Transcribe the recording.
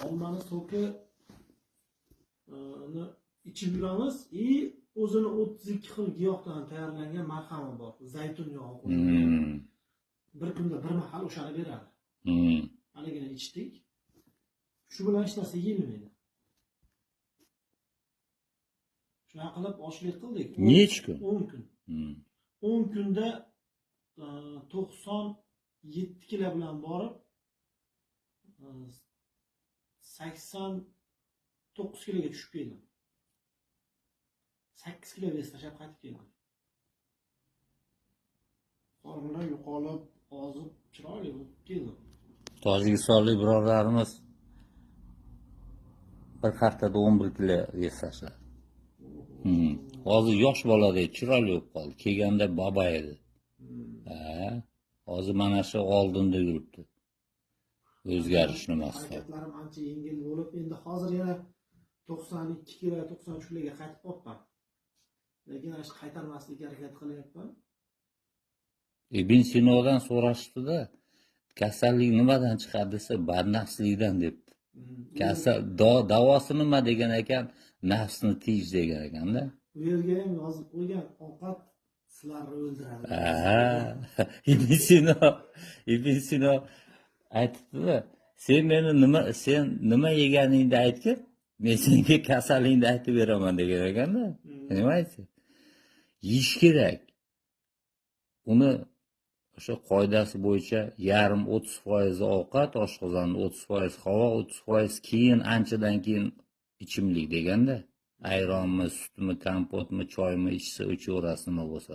olmani so'ki ichib yuramiz и o'zini 32 xil giyohdan tayyorlangan marhami bor. Zaytun yog'i qo'shilgan. Bir kunda bir mahal o'shani beradi. Haligini ichdik. Shu bilan hech narsa yeyilmaydi. Shuna qilib ochlik qildik. Necha kun? 10 kun. 10 kunda 97 kilo bilan borib 89 kiloga tushib keldim. 8 kilo vес tashlab qaytib keldim. Qornlar yo'qolib, ozib, chiroyli bo'lib keldim. Tojikistonlik birodarimiz bir haftada 11 kilo vес tashladi. Hozir yosh boladek chiroyli bo'lib qoldi. Kelganda baba edi. Hozir mana shu oldinda yuribdi. O'zgarish nimasi? Harakatlarim ancha yengil bo'lib, endi hozir yana 92 kilo, 93 kiloga qaytib qolibman. Lekin ana shu qaytarmaslikka harakat qilyapman. Ibn Sinodan so'rashdi-da, kasallik nimadan chiqadi desa, badnafslikdan debdi. Kasal davosi nima degan ekan, nafsni tiyish degan ekanda. Bu yerga ham yozib qo'ygan, ovqat sizlarni o'ldiradi. Ibn Sino aytibdi-da, sen nima yeganingni aytgin, men senga kasallikni aytib beraman degan ekanda. Nima aytdi? Yeyish kerak. Uni o'sha qoidasi bo'yicha yarim 30% ovqat, oshqozonni 30% havo, 30% keyin anchadan keyin ichimlik deganda. Ayronmi, sutmi, kompotmi, choymi ichsa o'chaverasiz nima bo'lsa.